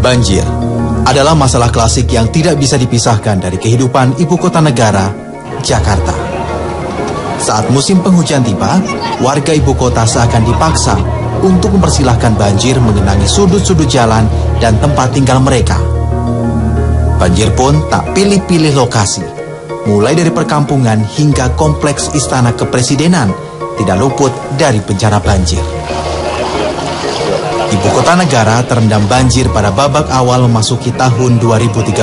Banjir adalah masalah klasik yang tidak bisa dipisahkan dari kehidupan ibu kota negara, Jakarta. Saat musim penghujan tiba, warga ibu kota seakan dipaksa untuk mempersilahkan banjir mengenangi sudut-sudut jalan dan tempat tinggal mereka. Banjir pun tak pilih-pilih lokasi, mulai dari perkampungan hingga kompleks Istana Kepresidenan tidak luput dari bencana banjir. Ibu kota negara terendam banjir pada babak awal memasuki tahun 2013.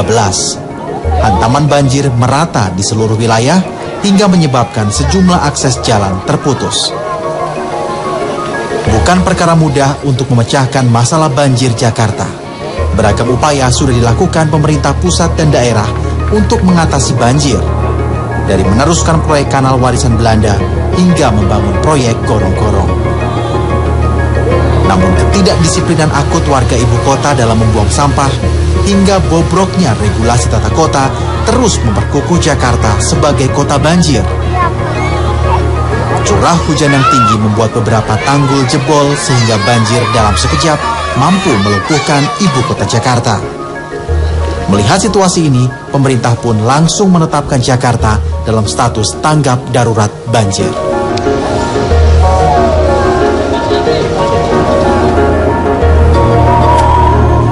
Hantaman banjir merata di seluruh wilayah hingga menyebabkan sejumlah akses jalan terputus. Bukan perkara mudah untuk memecahkan masalah banjir Jakarta. Beragam upaya sudah dilakukan pemerintah pusat dan daerah untuk mengatasi banjir. Dari meneruskan proyek kanal warisan Belanda hingga membangun proyek gorong-gorong. Namun ketidakdisiplinan akut warga ibu kota dalam membuang sampah hingga bobroknya regulasi tata kota terus memperkukuh Jakarta sebagai kota banjir. Curah hujan yang tinggi membuat beberapa tanggul jebol sehingga banjir dalam sekejap mampu melumpuhkan ibu kota Jakarta. Melihat situasi ini, pemerintah pun langsung menetapkan Jakarta dalam status tanggap darurat banjir.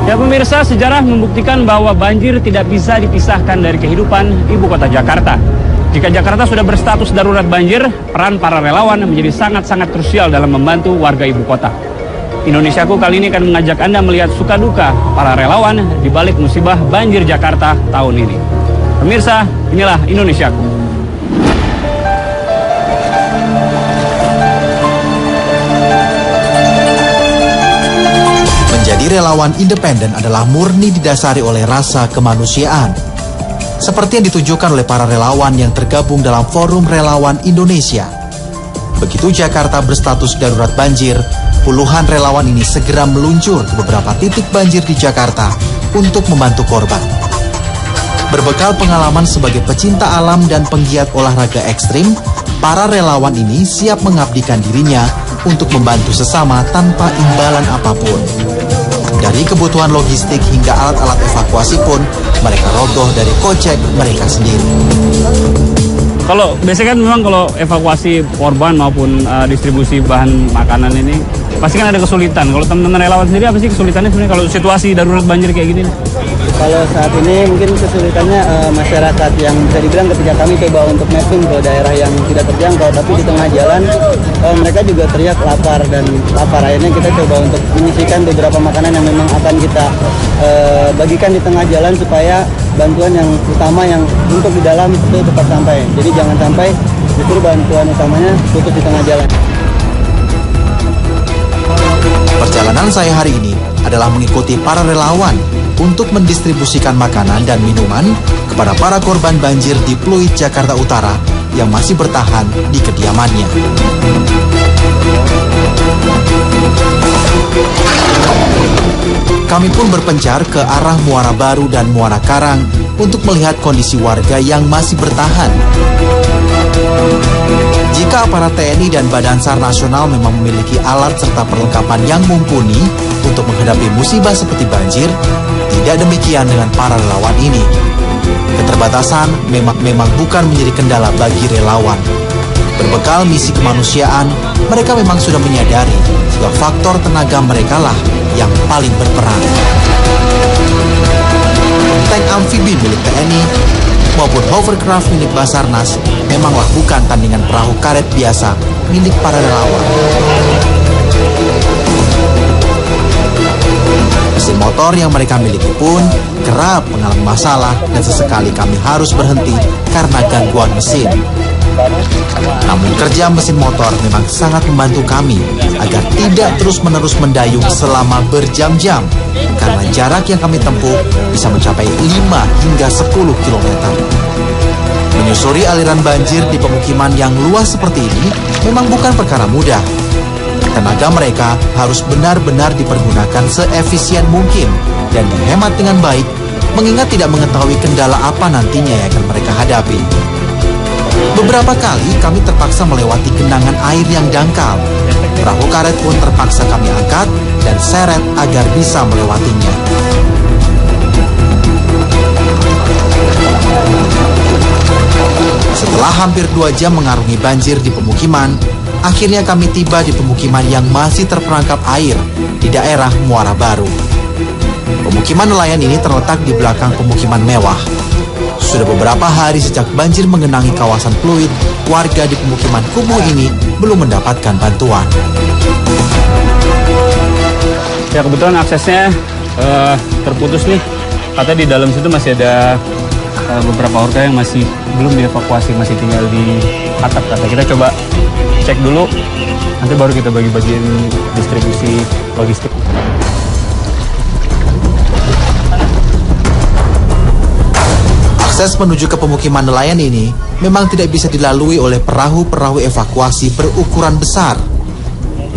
Ya pemirsa, sejarah membuktikan bahwa banjir tidak bisa dipisahkan dari kehidupan ibu kota Jakarta. Jika Jakarta sudah berstatus darurat banjir, peran para relawan menjadi sangat-sangat krusial dalam membantu warga ibu kota. Indonesiaku kali ini akan mengajak Anda melihat suka duka para relawan di balik musibah banjir Jakarta tahun ini. Pemirsa, inilah Indonesiaku. Menjadi relawan independen adalah murni didasari oleh rasa kemanusiaan. Seperti yang ditunjukkan oleh para relawan yang tergabung dalam Forum Relawan Indonesia. Begitu Jakarta berstatus darurat banjir, puluhan relawan ini segera meluncur ke beberapa titik banjir di Jakarta untuk membantu korban. Berbekal pengalaman sebagai pecinta alam dan penggiat olahraga ekstrim, para relawan ini siap mengabdikan dirinya untuk membantu sesama tanpa imbalan apapun. Dari kebutuhan logistik hingga alat-alat evakuasi pun mereka rogoh dari kocek mereka sendiri. Kalau biasanya kan memang kalau evakuasi korban maupun distribusi bahan makanan ini pasti kan ada kesulitan. Kalau teman-teman relawan sendiri apa sih kesulitannya sebenarnya kalau situasi darurat banjir kayak gini? Kalau saat ini mungkin kesulitannya masyarakat yang bisa dibilang ketika kami coba untuk mapping ke daerah yang tidak terjangkau, tapi di tengah jalan mereka juga teriak lapar dan lapar. Akhirnya kita coba untuk menyisihkan beberapa makanan yang memang akan kita bagikan di tengah jalan supaya bantuan yang utama yang untuk di dalam itu tetap sampai. Jadi jangan sampai justru bantuan utamanya putus di tengah jalan. Perjalanan saya hari ini adalah mengikuti para relawan untuk mendistribusikan makanan dan minuman kepada para korban banjir di Pluit, Jakarta Utara yang masih bertahan di kediamannya. Kami pun berpencar ke arah Muara Baru dan Muara Karang untuk melihat kondisi warga yang masih bertahan. Jika aparat TNI dan Badan SAR Nasional memang memiliki alat serta perlengkapan yang mumpuni untuk menghadapi musibah seperti banjir, tidak demikian dengan para relawan ini. Keterbatasan memang bukan menjadi kendala bagi relawan. Berbekal misi kemanusiaan, mereka memang sudah menyadari bahwa faktor tenaga mereka lah yang paling berperan. Tank amfibi milik TNI maupun hovercraft milik Basarnas memanglah bukan tandingan perahu karet biasa milik para relawan. Mesin motor yang mereka miliki pun kerap mengalami masalah dan sesekali kami harus berhenti karena gangguan mesin. Namun kerja mesin motor memang sangat membantu kami agar tidak terus-menerus mendayung selama berjam-jam karena jarak yang kami tempuh bisa mencapai 5 hingga 10 km. Menyusuri aliran banjir di pemukiman yang luas seperti ini memang bukan perkara mudah. Tenaga mereka harus benar-benar dipergunakan seefisien mungkin dan dihemat dengan baik, mengingat tidak mengetahui kendala apa nantinya yang akan mereka hadapi. Beberapa kali kami terpaksa melewati genangan air yang dangkal. Perahu karet pun terpaksa kami angkat dan seret agar bisa melewatinya. Setelah hampir 2 jam mengarungi banjir di pemukiman, akhirnya kami tiba di pemukiman yang masih terperangkap air di daerah Muara Baru. Pemukiman nelayan ini terletak di belakang pemukiman mewah. Sudah beberapa hari sejak banjir mengenangi kawasan Pluit, warga di pemukiman kumuh ini belum mendapatkan bantuan. Ya kebetulan aksesnya terputus nih. Katanya di dalam situ masih ada beberapa warga yang masih belum dievakuasi, masih tinggal di atap. Kata kita coba cek dulu, nanti baru kita bagi-bagiin distribusi logistik. Akses menuju ke pemukiman nelayan ini memang tidak bisa dilalui oleh perahu-perahu evakuasi berukuran besar.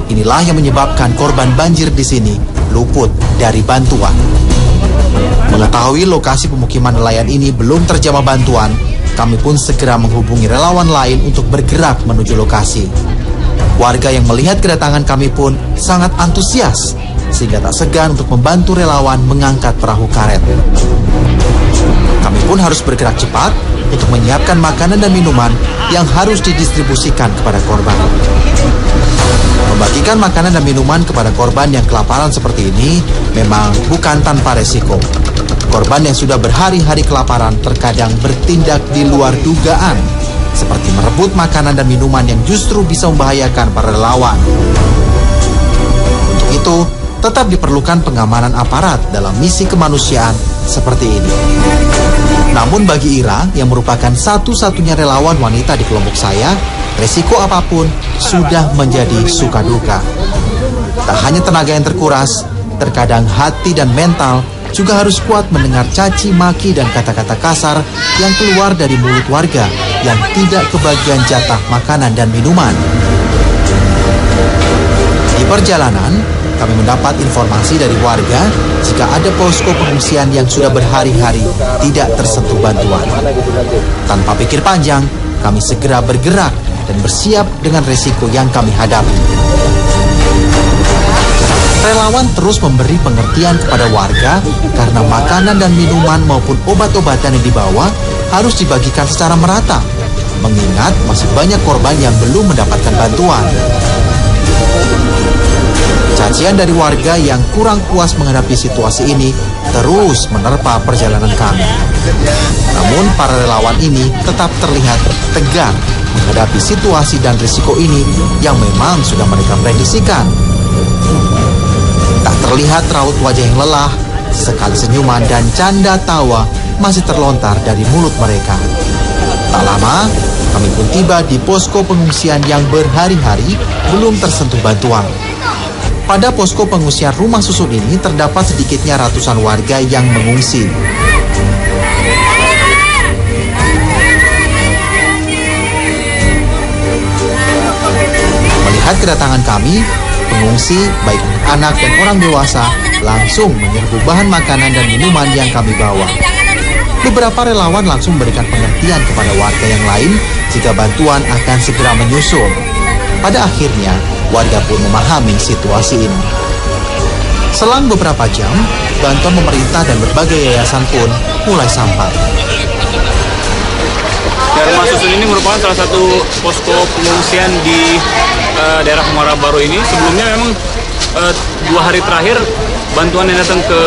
Inilah yang menyebabkan korban banjir di sini luput dari bantuan. Mengetahui lokasi pemukiman nelayan ini belum terjamah bantuan, kami pun segera menghubungi relawan lain untuk bergerak menuju lokasi. Warga yang melihat kedatangan kami pun sangat antusias, sehingga tak segan untuk membantu relawan mengangkat perahu karet. Kami pun harus bergerak cepat untuk menyiapkan makanan dan minuman yang harus didistribusikan kepada korban. Membagikan makanan dan minuman kepada korban yang kelaparan seperti ini memang bukan tanpa resiko. Korban yang sudah berhari-hari kelaparan terkadang bertindak di luar dugaan, seperti merebut makanan dan minuman yang justru bisa membahayakan para relawan. Untuk itu, tetap diperlukan pengamanan aparat dalam misi kemanusiaan seperti ini. Namun bagi Ira, yang merupakan satu-satunya relawan wanita di kelompok saya, resiko apapun sudah menjadi suka duka. Tak hanya tenaga yang terkuras, terkadang hati dan mental juga harus kuat mendengar caci maki dan kata-kata kasar yang keluar dari mulut warga yang tidak kebagian jatah makanan dan minuman. Di perjalanan, kami mendapat informasi dari warga jika ada posko pengungsian yang sudah berhari-hari tidak tersentuh bantuan. Tanpa pikir panjang, kami segera bergerak dan bersiap dengan resiko yang kami hadapi. Relawan terus memberi pengertian kepada warga karena makanan dan minuman maupun obat-obatan yang dibawa harus dibagikan secara merata, mengingat masih banyak korban yang belum mendapatkan bantuan. Cacian dari warga yang kurang puas menghadapi situasi ini terus menerpa perjalanan kami. Namun para relawan ini tetap terlihat tegar menghadapi situasi dan risiko ini yang memang sudah mereka prediksikan. Tak terlihat raut wajah yang lelah, sekali senyuman dan canda tawa masih terlontar dari mulut mereka. Tak lama, kami pun tiba di posko pengungsian yang berhari-hari belum tersentuh bantuan. Pada posko pengungsian rumah susun ini terdapat sedikitnya ratusan warga yang mengungsi. Melihat kedatangan kami, pengungsi, baik anak dan orang dewasa, langsung menyerbu bahan makanan dan minuman yang kami bawa. Beberapa relawan langsung memberikan pengertian kepada warga yang lain jika bantuan akan segera menyusul. Pada akhirnya, warga pun memahami situasi ini. Selang beberapa jam, bantuan pemerintah dan berbagai yayasan pun mulai sampai. Rumah susun ini merupakan salah satu posko pengungsian di daerah Muara Baru ini. Sebelumnya memang 2 hari terakhir bantuan yang datang ke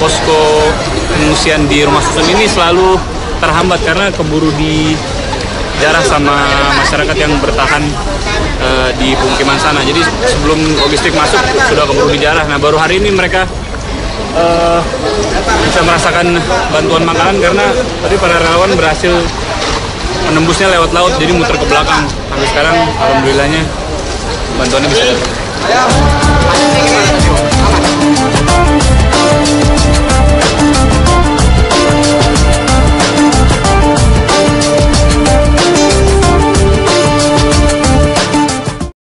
posko pengungsian di rumah susun ini selalu terhambat karena keburu dijarah sama masyarakat yang bertahan di pemukiman sana. Jadi sebelum logistik masuk sudah keburu dijarah. Nah baru hari ini mereka bisa merasakan bantuan makanan karena tadi para relawan berhasil menembusnya lewat laut, jadi muter ke belakang. Sampai sekarang alhamdulillahnya bantuannya bisa datang.